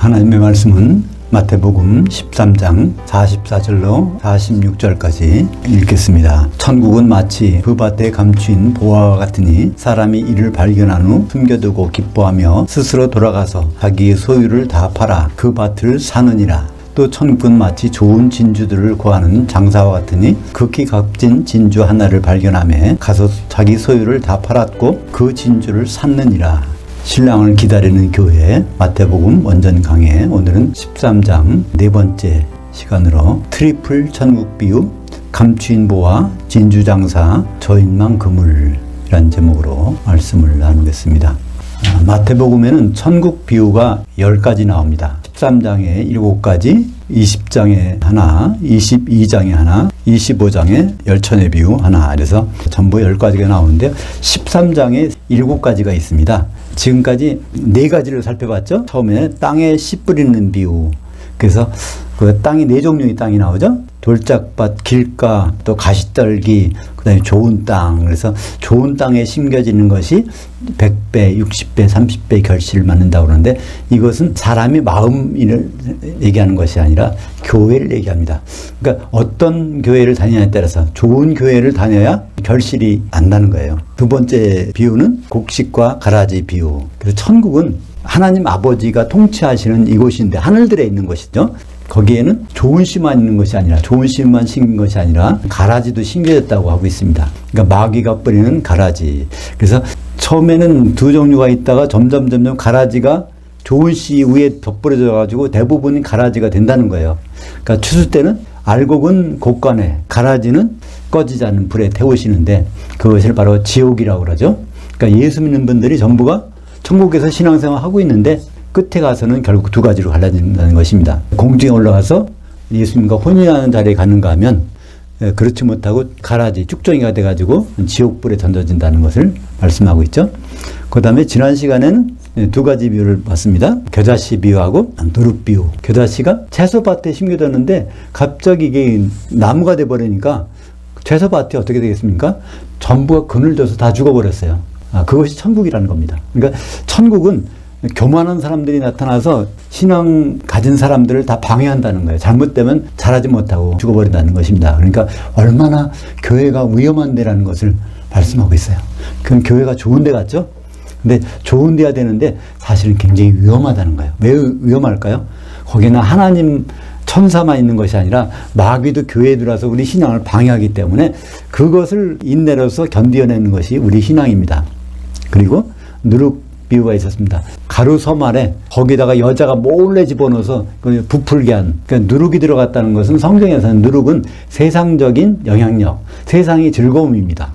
하나님의 말씀은 마태복음 13장 44절로 46절까지 읽겠습니다. 천국은 마치 그 밭에 감추인 보화와 같으니 사람이 이를 발견한 후 숨겨두고 기뻐하며 스스로 돌아가서 자기의 소유를 다 팔아 그 밭을 사느니라. 또 천국은 마치 좋은 진주들을 구하는 장사와 같으니 극히 값진 진주 하나를 발견하며 가서 자기 소유를 다 팔았고 그 진주를 샀느니라. 신랑을 기다리는 교회 마태복음 원전 강해, 오늘은 13장 네 번째 시간으로 트리플 천국 비유, 감추인 보화, 진주 장사, 저인망 그물이란 제목으로 말씀을 나누겠습니다. 마태복음에는 천국 비유가 10가지 나옵니다. 13장에 7가지, 20장에 하나, 22장에 하나, 25장에 열천의 비유 하나, 그래서 전부 10가지가 나오는데 13장에 7가지가 있습니다. 지금까지 4가지를 살펴봤죠. 처음에 땅에 씨 뿌리는 비유, 그래서 그 땅이 4종류의 땅이 나오죠. 돌짝밭, 길가, 또 가시떨기, 그 다음에 좋은 땅. 그래서 좋은 땅에 심겨지는 것이 100배, 60배, 30배 결실을 맞는다고 그러는데, 이것은 사람의 마음을 얘기하는 것이 아니라 교회를 얘기합니다. 그러니까 어떤 교회를 다니냐에 따라서 좋은 교회를 다녀야 결실이 난다는 거예요. 두 번째 비유는 곡식과 가라지 비유. 그래서 천국은 하나님 아버지가 통치하시는 이곳인데, 하늘들에 있는 것이죠. 거기에는 좋은 씨만 있는 것이 아니라, 좋은 씨만 심긴 것이 아니라 가라지도 심겨졌다고 하고 있습니다. 그러니까 마귀가 뿌리는 가라지. 그래서 처음에는 두 종류가 있다가 점점 가라지가 좋은 씨 위에 덧뿌려져 가지고 대부분이 가라지가 된다는 거예요. 그러니까 추수 때는 알곡은 곳간에, 가라지는 꺼지지 않는 불에 태우시는데, 그것을 바로 지옥이라고 그러죠. 그러니까 예수 믿는 분들이 전부가 천국에서 신앙생활 하고 있는데 끝에 가서는 결국 2가지로 갈라진다는 것입니다. 공중에 올라가서 예수님과 혼인하는 자리에 가는가 하면, 그렇지 못하고 가라지, 쭉정이가 돼가지고 지옥불에 던져진다는 것을 말씀하고 있죠. 그 다음에 지난 시간에는 2가지 비유를 봤습니다. 겨자씨 비유하고 누룩 비유. 겨자씨가 채소밭에 심겨졌는데 갑자기 이게 나무가 돼버리니까 채소밭이 어떻게 되겠습니까? 전부가 그늘져서 다 죽어버렸어요. 그것이 천국이라는 겁니다. 그러니까 천국은 교만한 사람들이 나타나서 신앙 가진 사람들을 다 방해한다는 거예요. 잘못되면 잘하지 못하고 죽어버린다는 것입니다. 그러니까 얼마나 교회가 위험한 데라는 것을 말씀하고 있어요. 그럼 교회가 좋은 데 같죠? 근데 좋은 데야 되는데 사실은 굉장히 위험하다는 거예요. 왜 위험할까요? 거기는 하나님 천사만 있는 것이 아니라 마귀도 교회에 들어와서 우리 신앙을 방해하기 때문에 그것을 인내로서 견뎌내는 것이 우리 신앙입니다. 그리고 누룩 비유가 있었습니다. 가루 섬 안에 거기다가 여자가 몰래 집어넣어서 부풀게 한, 그러니까 누룩이 들어갔다는 것은, 성경에서는 누룩은 세상적인 영향력, 세상의 즐거움입니다.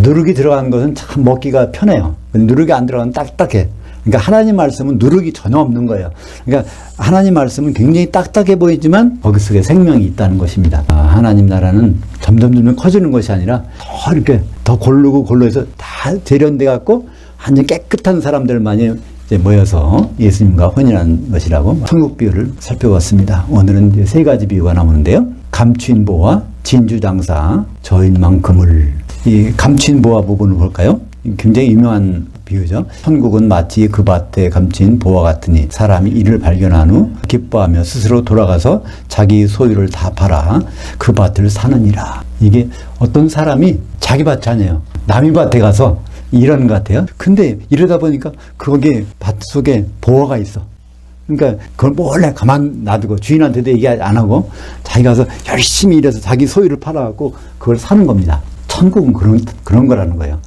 누룩이 들어간 것은 참 먹기가 편해요. 누룩이 안 들어가면 딱딱해. 그러니까 하나님 말씀은 누룩이 전혀 없는 거예요. 그러니까 하나님 말씀은 굉장히 딱딱해 보이지만 거기 속에 생명이 있다는 것입니다. 하나님 나라는 점점 커지는 것이 아니라 더 이렇게 더 고르고 해서 다 재련돼 갖고 완전 깨끗한 사람들만이 이제 모여서 예수님과 혼인하는 것이라고 천국 비유를 살펴봤습니다. 오늘은 이제 3가지 비유가 나오는데요. 감추인 보화, 진주 장사, 저인망 그물. 이 감추인 보화 부분을 볼까요? 굉장히 유명한 비유죠. 천국은 마치 그 밭에 감추인 보화 같으니 사람이 이를 발견한 후 기뻐하며 스스로 돌아가서 자기 소유를 다 팔아 그 밭을 사느니라. 이게 어떤 사람이 자기 밭이 아니에요. 남의 밭에 가서 일하는 것 같아요. 근데 이러다 보니까 거기에 밭 속에 보화가 있어. 그러니까 그걸 몰래 가만 놔두고 주인한테도 얘기 안 하고 자기 가서 열심히 일해서 자기 소유를 팔아갖고 그걸 사는 겁니다. 천국은 그런 거라는 거예요.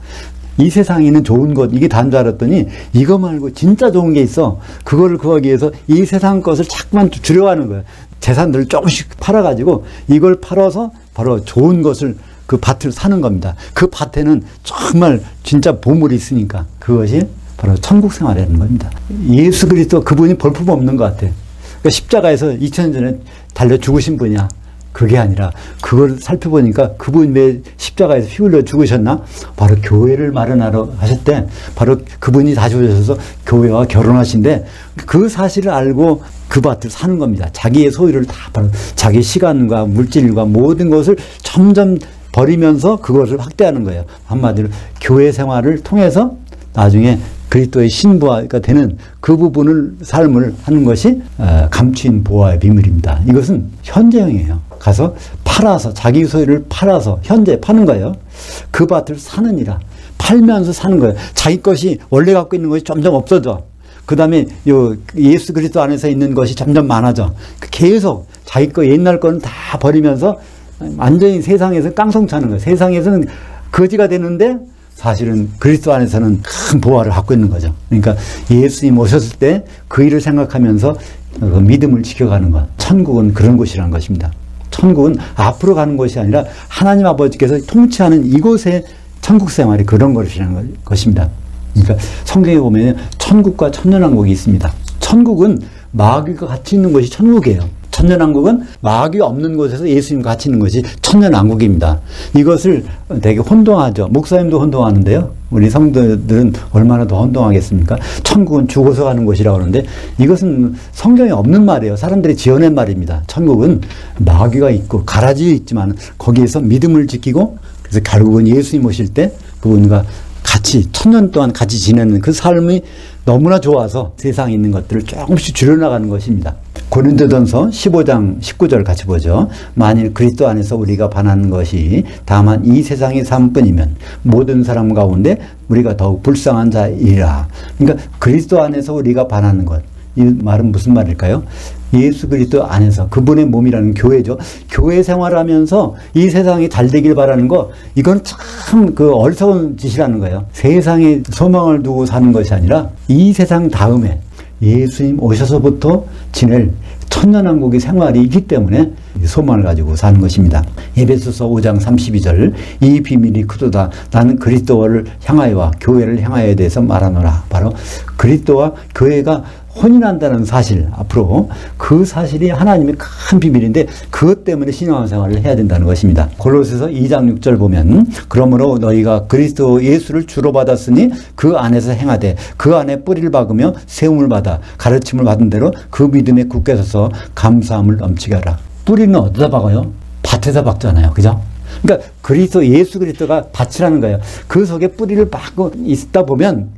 이 세상에 있는 좋은 것, 이게 다인 줄 알았더니 이거 말고 진짜 좋은 게 있어. 그거를 구하기 위해서 이 세상 것을 자꾸만 줄여가는 거예요. 재산들을 조금씩 팔아가지고 이걸 팔아서 바로 좋은 것을, 그 밭을 사는 겁니다. 그 밭에는 정말 진짜 보물이 있으니까 그것이 바로 천국 생활이라는 겁니다. 예수 그리스도 그분이 볼품 없는 것 같아요. 그러니까 십자가에서 2000년 전에 달려 죽으신 분이야. 그게 아니라 그걸 살펴보니까 그분이 왜 십자가에서 피 흘려 죽으셨나? 바로 교회를 마련하러 하셨대. 바로 그분이 다시 오셔서 교회와 결혼하신데 그 사실을 알고 그 밭을 사는 겁니다. 자기의 소유를 다 바로 자기 시간과 물질과 모든 것을 점점 버리면서 그것을 확대하는 거예요. 한마디로 교회 생활을 통해서 나중에 그리스도의 신부가 되는 그 부분을 삶을 하는 것이 감추인 보화의 비밀입니다. 이것은 현재형이에요. 가서 팔아서 자기 소유를 팔아서 현재 파는 거예요. 그 밭을 사느니라. 팔면서 사는 거예요. 자기 것이 원래 갖고 있는 것이 점점 없어져. 그 다음에 예수 그리스도 안에서 있는 것이 점점 많아져. 계속 자기 거 옛날 거는 다 버리면서 완전히 세상에서 깡통 차는 거예요. 세상에서는 거지가 되는데 사실은 그리스도 안에서는 큰 보화를 갖고 있는 거죠. 그러니까 예수님 오셨을 때 그 일을 생각하면서 그 믿음을 지켜가는 것. 천국은 그런 곳이라는 것입니다. 천국은 앞으로 가는 것이 아니라 하나님 아버지께서 통치하는 이곳의 천국 생활이 그런 것이라는 것입니다. 그러니까 성경에 보면 천국과 천년왕국이 있습니다. 천국은 마귀가 같이 있는 것이 천국이에요. 천년왕국은 마귀가 없는 곳에서 예수님과 같이 있는 것이 천년왕국입니다. 이것을 되게 혼동하죠. 목사님도 혼동하는데요. 우리 성도들은 얼마나 더 혼동하겠습니까? 천국은 죽어서 가는 곳이라고 하는데 이것은 성경에 없는 말이에요. 사람들이 지어낸 말입니다. 천국은 마귀가 있고 가라지에 있지만 거기에서 믿음을 지키고 그래서 결국은 예수님 오실 때 그분과 같이 천년 동안 같이 지내는 그 삶이 너무나 좋아서 세상에 있는 것들을 조금씩 줄여나가는 것입니다. 고린도전서 15장 19절 같이 보죠. 만일 그리스도 안에서 우리가 반하는 것이 다만 이 세상의 삶뿐이면 모든 사람 가운데 우리가 더욱 불쌍한 자이라. 그러니까 그리스도 안에서 우리가 반하는 것. 이 말은 무슨 말일까요? 예수 그리스도 안에서 그분의 몸이라는 교회죠. 교회 생활하면서 이 세상이 잘 되길 바라는 거, 이건 참 그 어리석은 짓이라는 거예요. 세상에 소망을 두고 사는 것이 아니라 이 세상 다음에 예수님 오셔서부터 지낼 천년왕국의 생활이 있기 때문에 소망을 가지고 사는 것입니다. 에베소서 5장 32절 이 비밀이 크도다. 나는 그리스도를 향하여와 교회를 향하여에 대해서 말하노라. 바로 그리스도와 교회가 혼인한다는 사실, 앞으로 그 사실이 하나님의 큰 비밀인데 그것 때문에 신앙생활을 해야 된다는 것입니다. 골로새서 2장 6절 보면 그러므로 너희가 그리스도 예수를 주로 받았으니 그 안에서 행하되 그 안에 뿌리를 박으며 세움을 받아 가르침을 받은 대로 그 믿음에 굳게 서서 감사함을 넘치게 하라. 뿌리는 어디다 박아요? 밭에다 박잖아요. 그죠? 그러니까 그리스도 예수 그리스도가 밭이라는 거예요. 그 속에 뿌리를 박고 있다 보면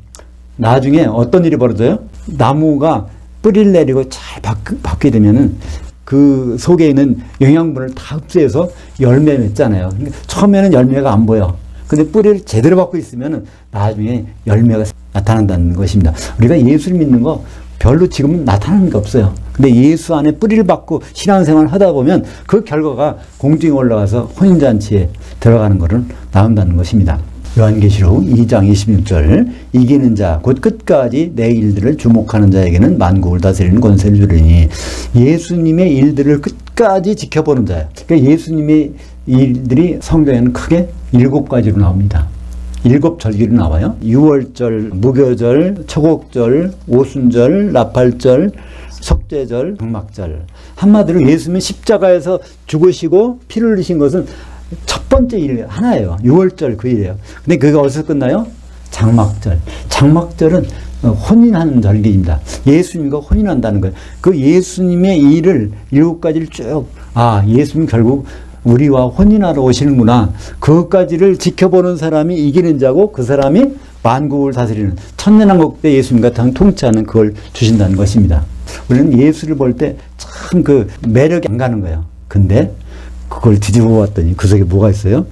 나중에 어떤 일이 벌어져요? 나무가 뿌리를 내리고 잘 박게 되면은 그 속에 있는 영양분을 다 흡수해서 열매 맺잖아요. 그러니까 처음에는 열매가 안 보여. 근데 뿌리를 제대로 박고 있으면은 나중에 열매가 나타난다는 것입니다. 우리가 예수를 믿는 거 별로 지금은 나타나는 게 없어요. 근데 예수 안에 뿌리를 박고 신앙생활을 하다 보면 그 결과가 공중에 올라가서 혼인잔치에 들어가는 것을 나온다는 것입니다. 요한계시록 2장 26절 이기는 자 곧 끝까지 내 일들을 주목하는 자에게는 만국을 다스리는 권세를 주리니 예수님의 일들을 끝까지 지켜보는 자예요. 그러니까 예수님의 일들이 성경에는 크게 7가지로 나옵니다. 7절기로 나와요. 유월절, 무교절, 초곡절, 오순절, 나팔절, 속죄절, 장막절. 한마디로 예수님이 십자가에서 죽으시고 피를 흘리신 것은 첫 번째 일 하나예요. 6월절 그 일이에요. 근데 그게 어디서 끝나요? 장막절. 장막절은 혼인하는 절기입니다. 예수님과 혼인한다는 거예요. 그 예수님의 일을 7가지를 쭉, 예수님 결국 우리와 혼인하러 오시는구나. 그것까지를 지켜보는 사람이 이기는 자고 그 사람이 만국을 다스리는 천년왕국 때 예수님과 통치하는 그걸 주신다는 것입니다. 우리는 예수를 볼 때 참 그 매력이 안 가는 거예요. 근데 그걸 뒤집어 봤더니 그 속에 뭐가 있어요?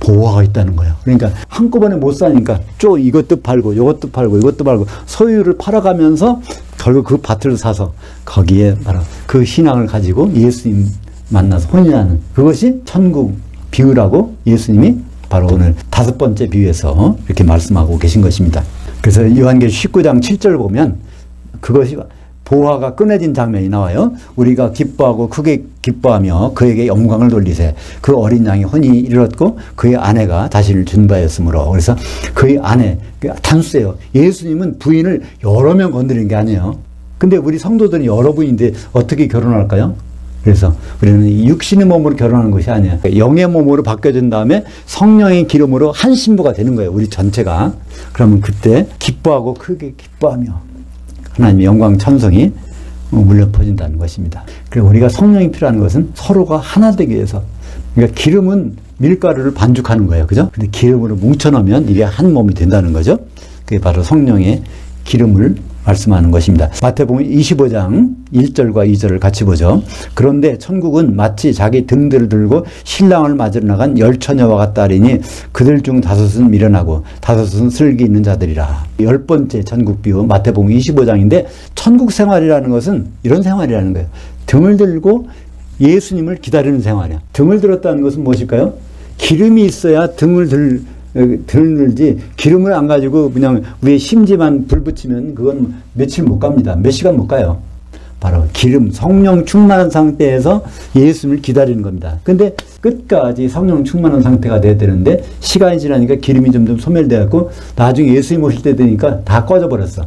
보화가 있다는 거예요. 그러니까 한꺼번에 못 사니까 이것도 팔고 이것도 팔고 이것도 팔고 소유를 팔아가면서 결국 그 밭을 사서 거기에 바로 그 신앙을 가지고 예수님 만나서 혼인하는 그것이 천국 비유라고 예수님이 바로 오늘 5번째 비유에서 이렇게 말씀하고 계신 것입니다. 그래서 요한계시록 19장 7절 보면 그것이 보화가 꺼내진 장면이 나와요. 우리가 기뻐하고 크게 기뻐하며 그에게 영광을 돌리세. 그 어린 양이 혼이 이르렀고 그의 아내가 자신을 준바였으므로. 그래서 그의 아내, 단수예요. 예수님은 부인을 여러 명 건드리는 게 아니에요. 근데 우리 성도들은 여러 부인인데 어떻게 결혼할까요? 그래서 우리는 육신의 몸으로 결혼하는 것이 아니에요. 영의 몸으로 바뀌어진 다음에 성령의 기름으로 한 신부가 되는 거예요. 우리 전체가. 그러면 그때 기뻐하고 크게 기뻐하며 하나님의 영광 찬송이 울려 퍼진다는 것입니다. 그리고 우리가 성령이 필요한 것은 서로가 하나 되기 위해서. 그러니까 기름은 밀가루를 반죽하는 거예요. 그죠? 근데 기름으로 뭉쳐놓으면 이게 한 몸이 된다는 거죠. 그게 바로 성령의 기름을 말씀하는 것입니다. 마태복음 25장 1절과 2절을 같이 보죠. 그런데 천국은 마치 자기 등들을 들고 신랑을 맞으러 나간 10처녀와 같다 하리니 그들 중 5은 미련하고 5은 슬기 있는 자들이라. 10번째 천국 비유 마태복음 25장인데 천국 생활이라는 것은 이런 생활이라는 거예요. 등을 들고 예수님을 기다리는 생활이야. 등을 들었다는 것은 무엇일까요? 기름이 있어야 등을 들지 기름을 안 가지고 그냥 위에 심지만 불 붙이면 그건 며칠 못 갑니다. 몇 시간 못 가요. 바로 기름, 성령 충만한 상태에서 예수님을 기다리는 겁니다. 근데 끝까지 성령 충만한 상태가 돼야 되는데 시간이 지나니까 기름이 점점 소멸되었고 나중에 예수님 오실 때 되니까 다 꺼져버렸어.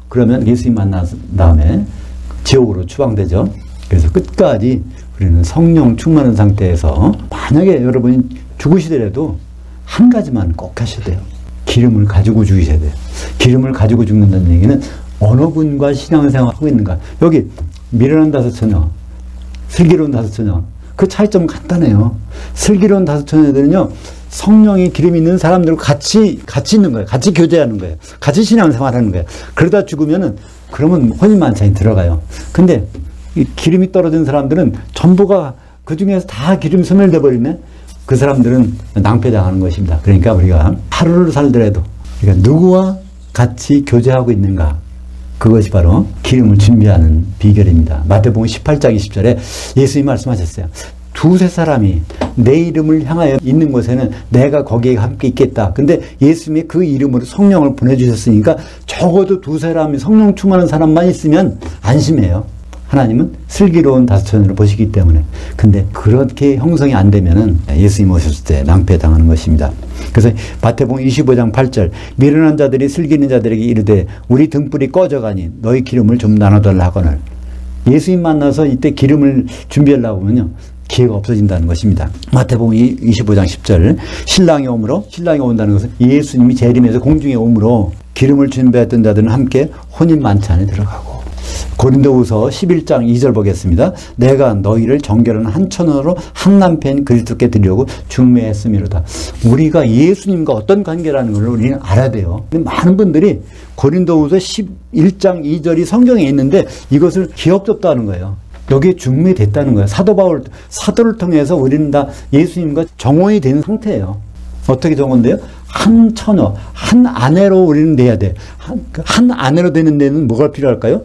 그러면 예수님 만난 다음에 지옥으로 추방되죠. 그래서 끝까지 우리는 성령 충만한 상태에서 만약에 여러분이 죽으시더라도 한 가지만 꼭 하셔야 돼요. 기름을 가지고 죽으셔야 돼요. 기름을 가지고 죽는다는 얘기는 어느 분과 신앙생활을 하고 있는가. 여기 미련한 5처녀, 슬기로운 5처녀. 그 차이점은 간단해요. 슬기로운 5처녀들은요. 성령의 기름이 있는 사람들과 같이 있는 거예요. 같이 교제하는 거예요. 같이 신앙생활하는 거예요. 그러다 죽으면은 그러면 혼인만찬이 들어가요. 근데 이 기름이 떨어진 사람들은 전부가 그 중에서 다 기름이 소멸돼 버리네. 그 사람들은 낭패당하는 것입니다. 그러니까 우리가 하루를 살더라도 우리가 누구와 같이 교제하고 있는가, 그것이 바로 기름을 준비하는 비결입니다. 마태복음 18장 20절에 예수님이 말씀하셨어요. 2-3 사람이 내 이름을 향하여 있는 곳에는 내가 거기에 함께 있겠다. 근데 예수님이 그 이름으로 성령을 보내주셨으니까 적어도 2 사람이 성령 충만한 사람만 있으면 안심해요. 하나님은 슬기로운 5처녀를 보시기 때문에. 근데 그렇게 형성이 안 되면은 예수님 오셨을 때 낭패 당하는 것입니다. 그래서 마태복음 25장 8절 미련한 자들이 슬기 있는 자들에게 이르되 우리 등불이 꺼져가니 너희 기름을 좀 나눠달라 하거늘. 예수님 만나서 이때 기름을 준비하려고 하면요 기회가 없어진다는 것입니다. 마태복음 25장 10절 신랑이 온다는 것은 예수님이 재림해서 공중에 오므로 기름을 준비했던 자들은 함께 혼인 만찬에 들어가고. 고린도후서 11장 2절 보겠습니다. 내가 너희를 정결한 한 처녀로 한 남편 그리스도께 드리려고 중매했음이로다. 우리가 예수님과 어떤 관계라는 걸 우리는 알아야 돼요. 근데 많은 분들이 고린도후서 11장 2절이 성경에 있는데 이것을 기억했다는 거예요. 여기에 중매됐다는 거예요. 사도를 통해서 우리는 다 예수님과 정원이 된 상태예요. 어떻게 정원돼요? 한 처녀, 한 아내로 우리는 돼야 돼. 한 아내로 되는 데는 뭐가 필요할까요?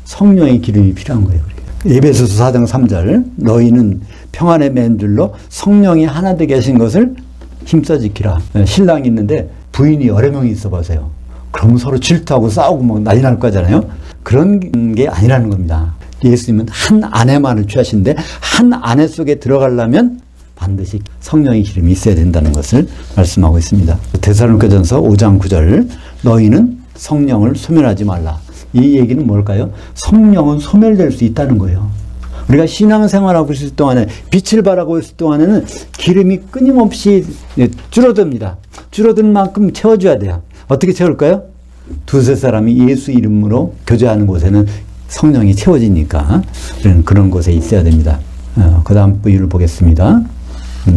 성령의 기름이 필요한 거예요. 에베소서 4장 3절 너희는 평안의 맨줄로 성령이 하나 되게 하신 것을 힘써 지키라. 신랑이 있는데 부인이 여러 명이 있어 보세요. 그럼 서로 질투하고 싸우고 막 난리 날 거잖아요. 그런 게 아니라는 겁니다. 예수님은 한 아내만을 취하신데 한 아내 속에 들어가려면 반드시 성령의 기름이 있어야 된다는 것을 말씀하고 있습니다. 데살로니가전서 5장 9절 너희는 성령을 소멸하지 말라. 이 얘기는 뭘까요? 성령은 소멸될 수 있다는 거예요. 우리가 신앙생활하고 있을 동안에 빛을 발하고 있을 동안에는 기름이 끊임없이 줄어듭니다. 줄어든 만큼 채워줘야 돼요. 어떻게 채울까요? 2-3 사람이 예수 이름으로 교제하는 곳에는 성령이 채워지니까 그런 곳에 있어야 됩니다. 그 다음 비유를 보겠습니다.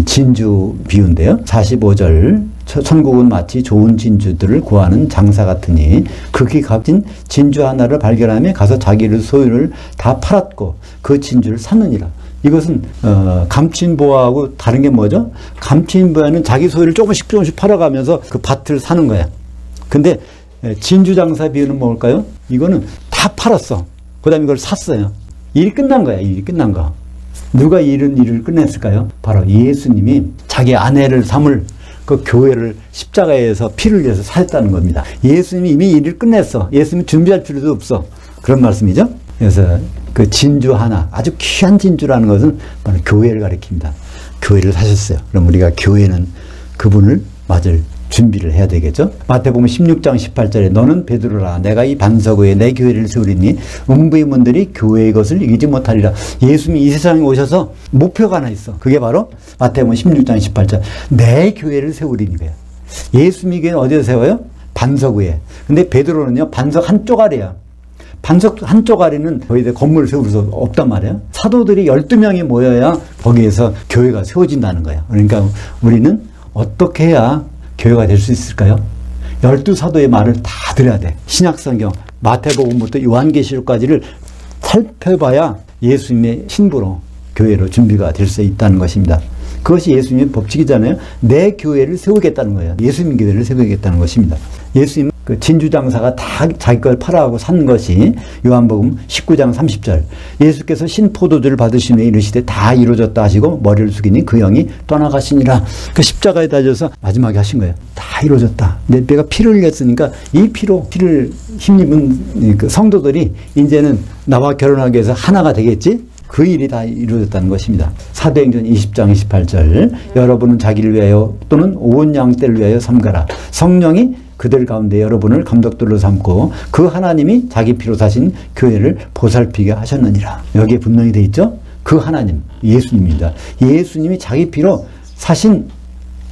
진주 비유인데요. 45절 천국은 마치 좋은 진주들을 구하는 장사 같으니 극히 값진 진주 하나를 발견하며 가서 자기의 소유를 다 팔았고 그 진주를 샀느니라. 이것은 감추인보화하고 다른 게 뭐죠? 감추인보화는 자기 소유를 조금씩 팔아가면서 그 밭을 사는 거야. 근데 진주 장사 비유는 뭘까요? 이거는 다 팔았어. 그 다음에 이걸 샀어요. 일이 끝난 거야. 일이 끝난 거. 누가 이런 일을 끝냈을까요? 바로 예수님이 자기 아내를 삼을 그 교회를 십자가에서 피를 위해서 살렸다는 겁니다. 예수님이 이미 일을 끝냈어. 예수님이 준비할 필요도 없어. 그런 말씀이죠. 그래서 그 진주 하나, 아주 귀한 진주라는 것은 바로 교회를 가리킵니다. 교회를 사셨어요. 그럼 우리가 교회는 그분을 맞을 준비를 해야 되겠죠. 마태복음 16장 18절에 너는 베드로라 내가 이 반석 위에 내 교회를 세우리니 음부의 문들이 교회의 것을 이기지 못하리라. 예수님이 이 세상에 오셔서 목표가 하나 있어. 그게 바로 마태복음 16장 18절 내 교회를 세우리니 거예요. 예수님이 교회는 어디에 세워요? 반석 위에. 근데 베드로는요 반석 한 쪼가리야. 반석 한 쪼가리는 거기다 건물을 세울 수 없단 말이에요. 사도들이 12명이 모여야 거기에서 교회가 세워진다는 거예요. 그러니까 우리는 어떻게 해야 교회가 될 수 있을까요? 12사도의 말을 다 들어야 돼. 신약성경, 마태복음부터 요한계시록까지를 살펴봐야 예수님의 신부로, 교회로 준비가 될 수 있다는 것입니다. 그것이 예수님의 법칙이잖아요. 내 교회를 세우겠다는 거예요. 예수님 교회를 세우겠다는 것입니다. 예수님 그 진주장사가 다 자기 걸 팔아가고 산 것이 요한복음 19장 30절. 예수께서 신포도주를 받으시며 이르시되 다 이루어졌다 하시고 머리를 숙이니 그 영이 떠나가시니라. 그 십자가에 달려서 마지막에 하신 거예요. 다 이루어졌다. 내가 피를 흘렸으니까 이 피를 힘입은 그 성도들이 이제는 나와 결혼하기 위해서 하나가 되겠지? 그 일이 다 이루어졌다는 것입니다. 사도행전 20장 28절. 여러분은 자기를 위하여 또는 온 양떼를 위하여 섬가라. 성령이 그들 가운데 여러분을 감독들로 삼고 그 하나님이 자기 피로 사신 교회를 보살피게 하셨느니라. 여기에 분명히 되어 있죠. 그 하나님, 예수님입니다. 예수님이 자기 피로 사신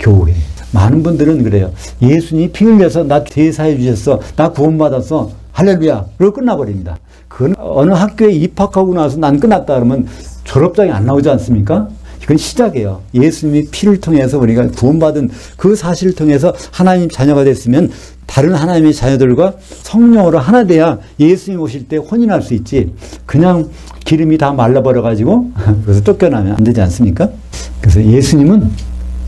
교회. 많은 분들은 그래요. 예수님이 피 흘려서 나 죄 사해 주셨어. 나 구원받았어. 할렐루야. 그러고 끝나버립니다. 그건 어느 학교에 입학하고 나서 난 끝났다 그러면 졸업장이 안 나오지 않습니까? 이건 시작이에요. 예수님이 피를 통해서 우리가 구원받은 그 사실을 통해서 하나님 자녀가 됐으면 다른 하나님의 자녀들과 성령으로 하나 돼야 예수님 오실 때 혼인할 수 있지. 그냥 기름이 다 말라버려가지고 그래서 쫓겨나면 안 되지 않습니까? 그래서 예수님은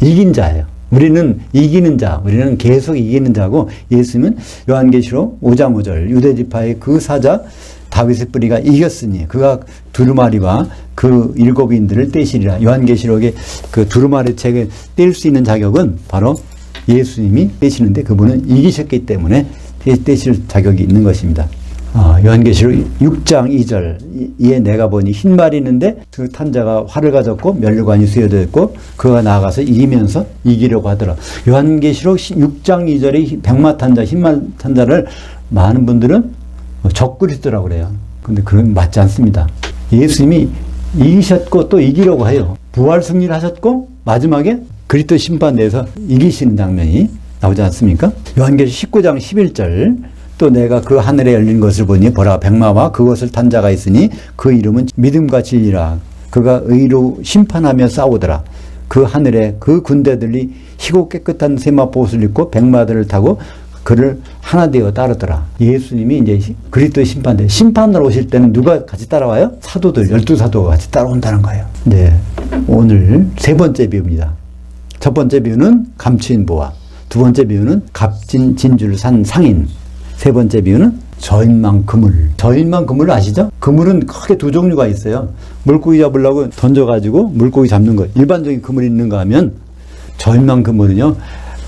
이긴 자예요. 우리는 이기는 자, 우리는 계속 이기는 자고, 예수님은 요한계시록 5장 5절 유대지파의 그 사자 다윗의 뿌리가 이겼으니 그가 두루마리와 그 일곱인들을 떼시리라. 요한계시록의 그 두루마리 책을 뗄 수 있는 자격은 바로 예수님이 떼시는데 그분은 이기셨기 때문에 떼실 자격이 있는 것입니다. 요한계시록 6장 2절 이에 내가 보니 흰 말이 있는데 그 탄자가 활을 가졌고 면류관이 수여되어 있고 그가 나아가서 이기면서 이기려고 하더라. 요한계시록 6장 2절의 백마탄자, 흰말탄자를 많은 분들은 적그리스도라고 그래요. 근데 그건 맞지 않습니다. 예수님이 이기셨고 또 이기려고 해요. 부활 승리를 하셨고 마지막에 그리스도 심판대에서 이기시는 장면이 나오지 않습니까? 요한계시록 19장 11절 또 내가 그 하늘에 열린 것을 보니 보라 백마와 그것을 탄 자가 있으니 그 이름은 믿음과 진리라. 그가 의로 심판하며 싸우더라. 그 하늘에 그 군대들이 희고 깨끗한 세마포옷을 입고 백마들을 타고 그를 하나 되어 따르더라. 예수님이 이제 그리스도의 심판대 심판으로 오실 때는 누가 같이 따라와요? 사도들 12사도가 같이 따라온다는 거예요. 네, 오늘 세 번째 비유입니다. 첫 번째 비유는 감추인 보화, 두 번째 비유는 값진 진주를 산 상인, 세 번째 비유는 저인망 그물. 저인망 그물 아시죠? 그물은 크게 두 종류가 있어요. 물고기 잡으려고 던져가지고 물고기 잡는 거. 일반적인 그물이 있는가 하면 저인망 그물은요,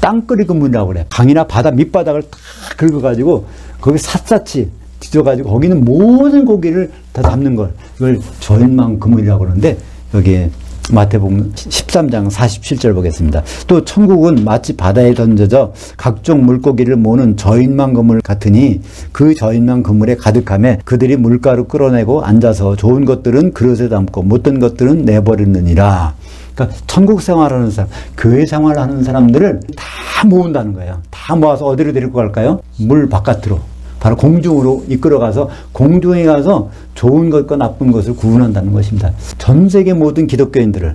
땅거리 그물이라고 그래. 강이나 바다 밑바닥을 탁 긁어가지고 거기 샅샅이 뒤져가지고 거기는 모든 고기를 다 잡는 걸. 이걸 저인망 그물이라고 그러는데 여기에 마태복음 13장 47절 보겠습니다. 또 천국은 마치 바다에 던져져 각종 물고기를 모으는 저인망 그물 같으니 그 저인망 그물에 가득하며 그들이 물가로 끌어내고 앉아서 좋은 것들은 그릇에 담고 못된 것들은 내버리느니라. 그러니까 천국 생활하는 사람, 교회 생활하는 사람들을 다 모은다는 거예요. 다 모아서 어디로 데리고 갈까요? 물 바깥으로. 바로 공중으로 이끌어가서 공중에 가서 좋은 것과 나쁜 것을 구분한다는 것입니다. 전 세계 모든 기독교인들을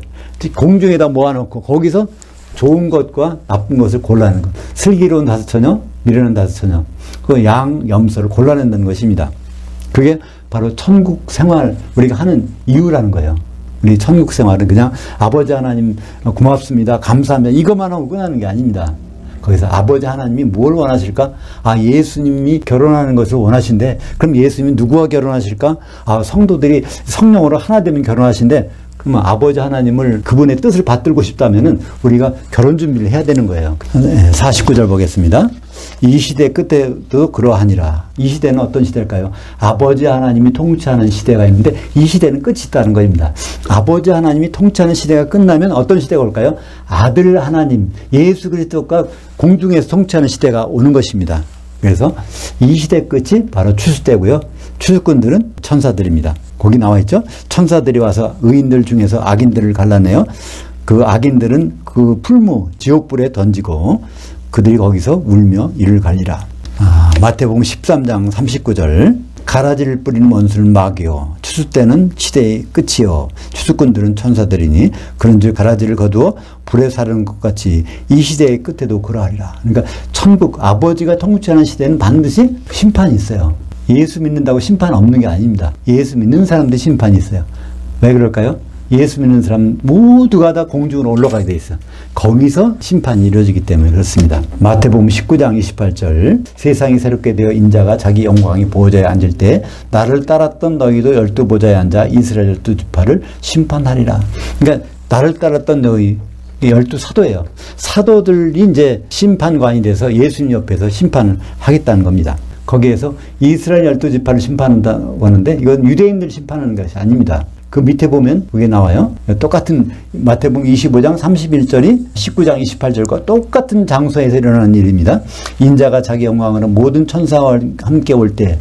공중에다 모아놓고 거기서 좋은 것과 나쁜 것을 골라내는 것. 슬기로운 다섯 처녀, 미련한 다섯 처녀, 그 양, 염소를 골라낸다는 것입니다. 그게 바로 천국 생활 우리가 하는 이유라는 거예요. 우리 천국 생활은 그냥 아버지 하나님 고맙습니다, 감사합니다 이것만 하고 끝나는 게 아닙니다. 거기서 아버지 하나님이 뭘 원하실까? 아, 예수님이 결혼하는 것을 원하신대. 그럼 예수님이 누구와 결혼하실까? 아, 성도들이 성령으로 하나 되면 결혼하신대. 그러면 아버지 하나님을 그분의 뜻을 받들고 싶다면은 우리가 결혼 준비를 해야 되는 거예요. 49절 보겠습니다. 이 시대 끝에도 그러하니라. 이 시대는 어떤 시대일까요? 아버지 하나님이 통치하는 시대가 있는데 이 시대는 끝이 있다는 것입니다. 아버지 하나님이 통치하는 시대가 끝나면 어떤 시대가 올까요? 아들 하나님 예수 그리스도가 공중에서 통치하는 시대가 오는 것입니다. 그래서 이 시대 끝이 바로 추수때고요. 추수꾼들은 천사들입니다. 거기 나와 있죠. 천사들이 와서 의인들 중에서 악인들을 갈라내요. 그 악인들은 그 풀무 지옥불에 던지고 그들이 거기서 울며 이를 갈리라. 마태복음 13장 39절 가라지를 뿌리는 원수는 마귀요 추수 때는 시대의 끝이요 추수꾼들은 천사들이니 그런즉 가라지를 거두어 불에 사르는 것 같이 이 시대의 끝에도 그러하리라. 그러니까 천국 아버지가 통치하는 시대는 반드시 심판이 있어요. 예수 믿는다고 심판 없는 게 아닙니다. 예수 믿는 사람들 심판이 있어요. 왜 그럴까요? 예수 믿는 사람 모두가 다 공중으로 올라가게 돼 있어. 거기서 심판이 이루어지기 때문에 그렇습니다. 마태복음 19장 28절 세상이 새롭게 되어 인자가 자기 영광의 보좌에 앉을 때 나를 따랐던 너희도 12보좌에 앉아 이스라엘 12지파를 심판하리라. 그러니까 나를 따랐던 너희 12사도예요. 사도들이 이제 심판관이 돼서 예수님 옆에서 심판을 하겠다는 겁니다. 거기에서 이스라엘 12지파를 심판한다고 하는데 이건 유대인들 심판하는 것이 아닙니다. 그 밑에 보면 그게 나와요. 똑같은 마태복음 25장 31절이 19장 28절과 똑같은 장소에서 일어나는 일입니다. 인자가 자기 영광으로 모든 천사와 함께 올 때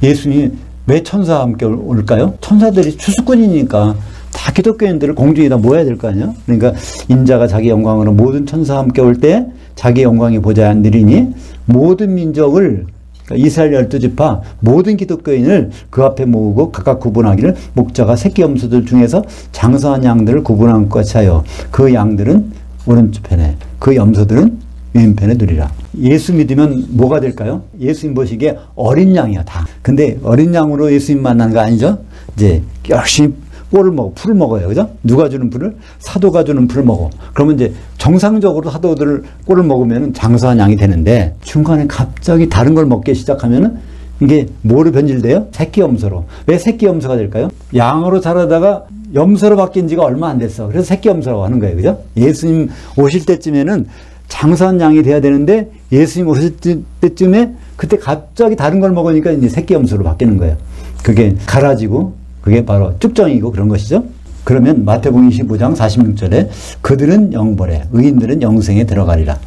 예수님이 왜 천사와 함께 올까요? 천사들이 추수꾼이니까 다 기독교인들을 공중에다 모아야 될 거 아니에요? 그러니까 인자가 자기 영광으로 모든 천사와 함께 올 때 자기 영광의 보좌에 앉으리니 모든 민족을 이스라엘 12지파 모든 기독교인을 그 앞에 모으고 각각 구분하기를 목자가 새끼 염소들 중에서 장성한 양들을 구분한 것 같이 하여 그 양들은 오른편에 그 염소들은 왼편에 두리라. 예수 믿으면 뭐가 될까요? 예수님 보시기에 어린 양이야 다. 근데 어린 양으로 예수님 만나는 거 아니죠? 이제 열심히 꼴을 먹어, 풀을 먹어요. 그죠? 누가 주는 풀을? 사도가 주는 풀을 먹어. 그러면 이제 정상적으로 사도들 꼴을 먹으면 장수한 양이 되는데 중간에 갑자기 다른 걸 먹기 시작하면은 이게 뭐로 변질돼요? 새끼 염소로. 왜 새끼 염소가 될까요? 양으로 자라다가 염소로 바뀐 지가 얼마 안 됐어. 그래서 새끼 염소라고 하는 거예요. 그죠? 예수님 오실 때쯤에는 장수한 양이 돼야 되는데 예수님 오실 때쯤에 그때 갑자기 다른 걸 먹으니까 이제 새끼 염소로 바뀌는 거예요. 그게 가라지고 그게 바로 쭉정이고 그런 것이죠. 그러면 마태복음 25장 46절에 그들은 영벌에 의인들은 영생에 들어가리라.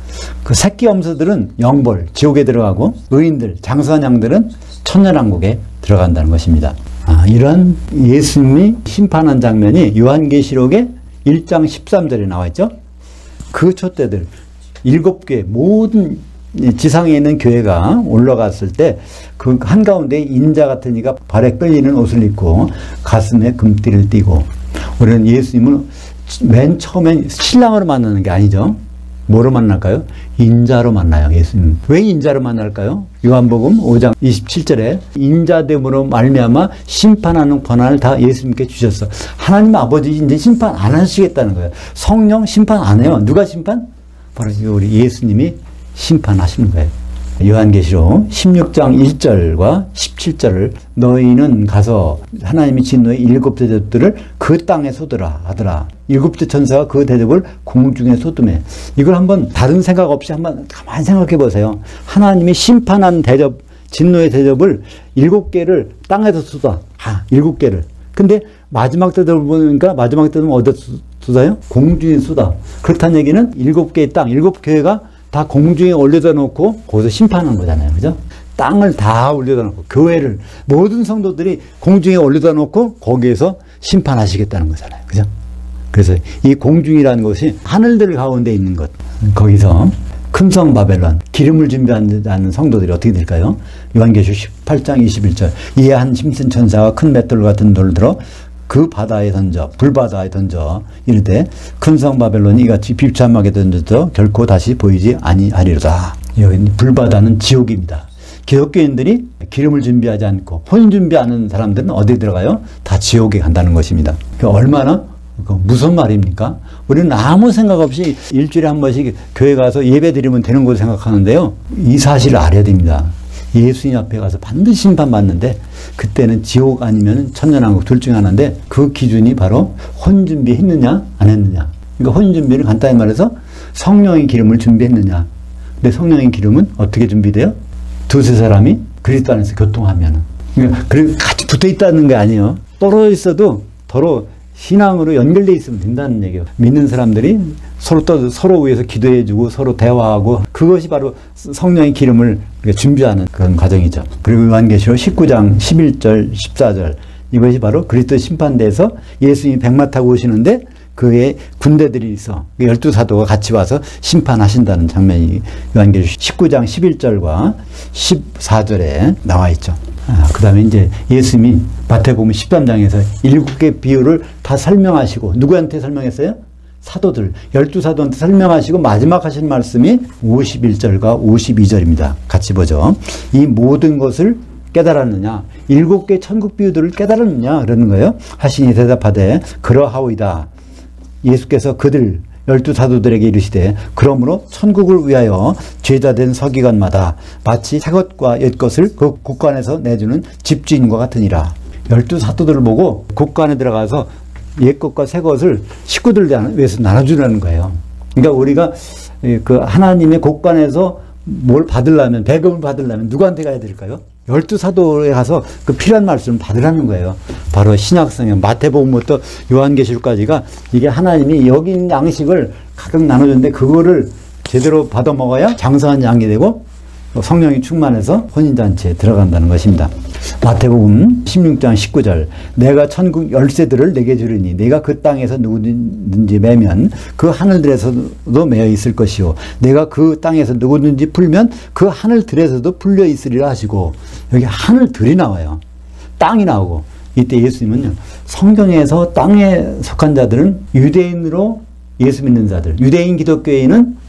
그 새끼 염소들은 영벌 지옥에 들어가고 의인들 장수한 양들은 천년왕국에 들어간다는 것입니다. 이런 예수님이 심판한 장면이 요한계시록의 1장 13절에 나와 있죠. 그 촛대들 7개 모든 지상에 있는 교회가 올라갔을 때 그 한가운데 인자 같은 이가 발에 끌리는 옷을 입고 가슴에 금띠를 띠고 우리는 예수님은 맨 처음엔 신랑으로 만나는 게 아니죠. 뭐로 만날까요? 인자로 만나요. 예수님. 왜 인자로 만날까요? 요한복음 5장 27절에 인자됨으로 말미암아 심판하는 권한을 다 예수님께 주셨어. 하나님 아버지 이제 심판 안 하시겠다는 거예요. 성령 심판 안 해요. 누가 심판? 바로 우리 예수님이 심판하시는 거예요. 요한계시록 16장 1절과 17절을 너희는 가서 하나님이 진노의 7 대접들을 그 땅에 쏟으라 하더라. 7대 천사가 그 대접을 공중에 쏟으매. 이걸 한번 다른 생각 없이 한번 가만히 생각해 보세요. 하나님이 심판한 대접, 진노의 대접을 7개를 땅에서 쏟아. 7개를. 근데 마지막 대접을 보니까 마지막 대접은 어디서 쏟아요? 공중에 쏟아. 그렇다는 얘기는 7개의 땅, 7교회가 다 공중에 올려다 놓고 거기서 심판하는 거잖아요. 그죠? 땅을 다 올려다 놓고 교회를 모든 성도들이 공중에 올려다 놓고 거기에서 심판하시겠다는 거잖아요. 그죠? 그래서 이 공중이라는 것이 하늘들 가운데 있는 것. 거기서 금성 바벨론 기름을 준비하는 성도들이 어떻게 될까요? 요한계시록 18장 21절 이에 한 힘센 천사가 큰 맷돌 같은 돌을 들어 그 바다에 던져 불바다에 던져 이르되 큰성 바벨론이 이같이 비참하게 던져져 결코 다시 보이지 아니하리로다. 여기 불바다는 지옥입니다. 기독교인들이 기름을 준비하지 않고 혼 준비하는 사람들은 어디에 들어가요? 다 지옥에 간다는 것입니다. 얼마나 무슨 말입니까? 우리는 아무 생각 없이 일주일에 한 번씩 교회 가서 예배 드리면 되는 것을 생각하는데요. 이 사실을 알아야 됩니다. 예수님 앞에 가서 반드시 심판받는데 그때는 지옥 아니면 천년왕국 둘 중에 하나인데 그 기준이 바로 혼 준비했느냐 안 했느냐. 그러니까 혼 준비를 간단히 말해서 성령의 기름을 준비했느냐. 근데 성령의 기름은 어떻게 준비돼요? 두세 사람이 그리스도 안에서 교통하면 그러니까 같이 붙어 있다는 게 아니에요. 떨어져 있어도 서로 신앙으로 연결되어 있으면 된다는 얘기예요. 믿는 사람들이 서로 위해서 기도해주고 서로 대화하고 그것이 바로 성령의 기름을 준비하는 그런 과정이죠. 그리고 요한계시록 19장 11절 14절 이것이 바로 그리스도 심판대에서 예수님이 백마 타고 오시는데 그의 군대들이 있어 12사도가 같이 와서 심판하신다는 장면이 요한계시록 19장 11절과 14절에 나와 있죠. 그 다음에 이제 예수님이 마태복음 13장에서 7개 비유를 다 설명하시고, 누구한테 설명했어요? 사도들, 12사도한테 설명하시고 마지막 하신 말씀이 51절과 52절입니다. 같이 보죠. 이 모든 것을 깨달았느냐? 7개 천국 비유들을 깨달았느냐? 그러는 거예요. 하시니 대답하되 그러하오이다. 예수께서 그들 12사도들에게 이르시되 그러므로 천국을 위하여 제자된 서기관마다 마치 새것과 옛것을 그 국관에서 내주는 집주인과 같으니라. 12사도들을 보고 국관에 들어가서 옛것과 새것을 식구들 위해서 나눠주라는 거예요. 그러니까 우리가 그 하나님의 국관에서 뭘 받으려면, 배급을 받으려면 누구한테 가야 될까요? 12사도에 가서 그 필요한 말씀을 받으라는 거예요. 바로 신약성경 마태복음부터 요한계시록까지가 이게 하나님이 여기 있는 양식을 가끔 나눠줬는데 그거를 제대로 받아 먹어야 장성한 양이 되고 성령이 충만해서 혼인잔치에 들어간다는 것입니다. 마태복음 16장 19절 내가 천국 열쇠들을 내게 주리니 내가 그 땅에서 누구든지 매면 그 하늘들에서도 매여 있을 것이요 내가 그 땅에서 누구든지 풀면 그 하늘들에서도 풀려 있으리라 하시고, 여기 하늘들이 나와요. 땅이 나오고, 이때 예수님은요, 성경에서 땅에 속한 자들은 유대인으로 예수 믿는 자들, 유대인 기독교인은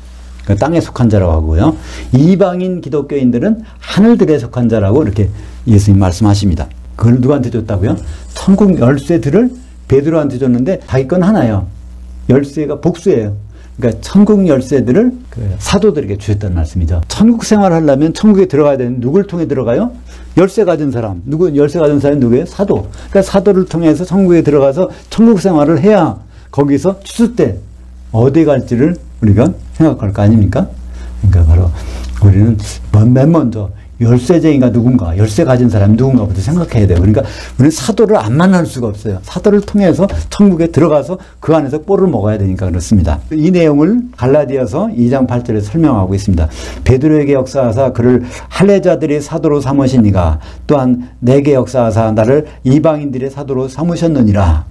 그 땅에 속한 자라고 하고요. 이방인 기독교인들은 하늘들에 속한 자라고 이렇게 예수님 말씀하십니다. 그걸 누구한테 줬다고요? 천국 열쇠들을 베드로한테 줬는데 자기 건 하나예요. 열쇠가 복수예요. 그러니까 천국 열쇠들을 그 사도들에게 주셨다는 말씀이죠. 천국 생활을 하려면 천국에 들어가야 되는데 누굴 통해 들어가요? 열쇠 가진 사람. 열쇠 가진 사람이 누구예요? 사도. 그러니까 사도를 통해서 천국에 들어가서 천국 생활을 해야 거기서 추수 때 어디 갈지를 우리가 생각할 거 아닙니까? 그러니까 바로 우리는 맨 먼저 열쇠쟁이가 누군가, 열쇠 가진 사람이 누군가부터 생각해야 돼요. 그러니까 우리는 사도를 안 만날 수가 없어요. 사도를 통해서 천국에 들어가서 그 안에서 꼴을 먹어야 되니까 그렇습니다. 이 내용을 갈라디아서 2장 8절에 설명하고 있습니다. 베드로에게 역사하사 그를 할례자들의 사도로 삼으시니가 또한 내게 역사하사 나를 이방인들의 사도로 삼으셨느니라.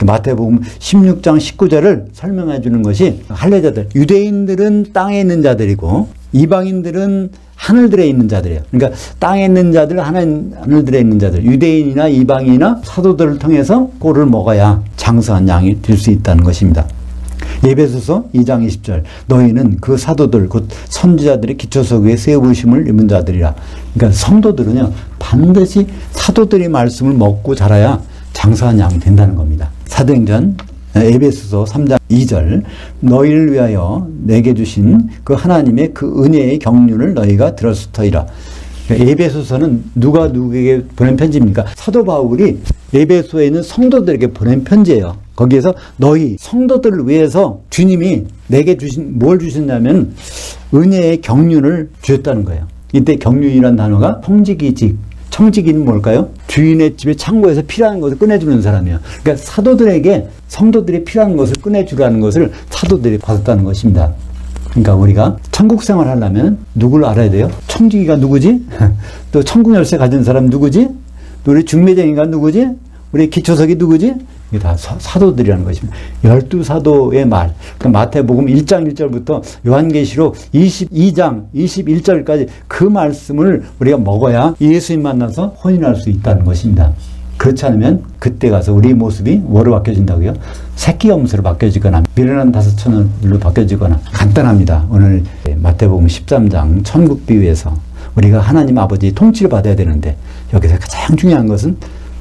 마태복음 16장 19절을 설명해 주는 것이 할례자들, 유대인들은 땅에 있는 자들이고 이방인들은 하늘들에 있는 자들이에요. 그러니까 땅에 있는 자들, 하늘들에 있는 자들, 유대인이나 이방인이나 사도들을 통해서 꼴을 먹어야 장성한 양이 될 수 있다는 것입니다. 에베소서 2장 20절 너희는 그 사도들 곧 선지자들의 기초석 위에 세우심을 입은 자들이라. 그러니까 성도들은요 반드시 사도들의 말씀을 먹고 자라야 장성한 양이 된다는 겁니다. 사도행전 에베소서 3장 2절 너희를 위하여 내게 주신 그 하나님의 그 은혜의 경륜을 너희가 들었으리라. 에베소서는 누가 누구에게 보낸 편지입니까? 사도 바울이 에베소에 있는 성도들에게 보낸 편지예요. 거기에서 너희 성도들을 위해서 주님이 내게 주신 뭘 주셨냐면 은혜의 경륜을 주셨다는 거예요. 이때 경륜이라는 단어가 청지기직, 청지기는 뭘까요? 주인의 집에 창고에서 필요한 것을 꺼내주는 사람이에요. 그러니까 사도들에게 성도들이 필요한 것을 꺼내주라는 것을 사도들이 받았다는 것입니다. 그러니까 우리가 천국 생활 하려면 누구를 알아야 돼요? 청지기가 누구지? 또 천국 열쇠 가진 사람 누구지? 또 우리 중매쟁이가 누구지? 우리 기초석이 누구지? 이게 다 사도들이라는 것입니다. 12사도의 말. 그러니까 마태복음 1장 1절부터 요한계시록 22장 21절까지 그 말씀을 우리가 먹어야 예수님 만나서 혼인할 수 있다는 것입니다. 그렇지 않으면 그때 가서 우리 모습이 뭐로 바뀌어진다고요? 새끼 염소로 바뀌어지거나 미련한 5천원으로 바뀌어지거나 간단합니다. 오늘 마태복음 13장 천국 비유에서 우리가 하나님 아버지 통치를 받아야 되는데 여기서 가장 중요한 것은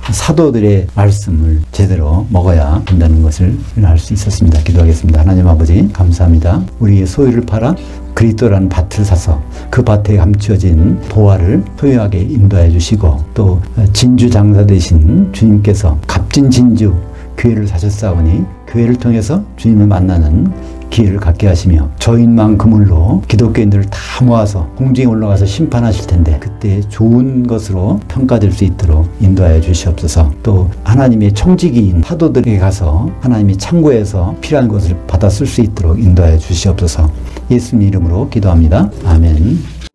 사도들의 말씀을 제대로 먹어야 된다는 것을 알 수 있었습니다. 기도하겠습니다. 하나님 아버지 감사합니다. 우리의 소유를 팔아 그리스도라는 밭을 사서 그 밭에 감추어진 보화를 소유하게 인도해 주시고 또 진주 장사 되신 주님께서 값진 진주 교회를 사셨사오니 교회를 통해서 주님을 만나는 기회를 갖게 하시며 저인만 그물로 기독교인들을 다 모아서 공중에 올라가서 심판하실 텐데 그때 좋은 것으로 평가될 수 있도록 인도하여 주시옵소서. 또 하나님의 청지기인 사도들에게 가서 하나님의 창고에서 필요한 것을 받아 쓸 수 있도록 인도하여 주시옵소서. 예수님 이름으로 기도합니다. 아멘.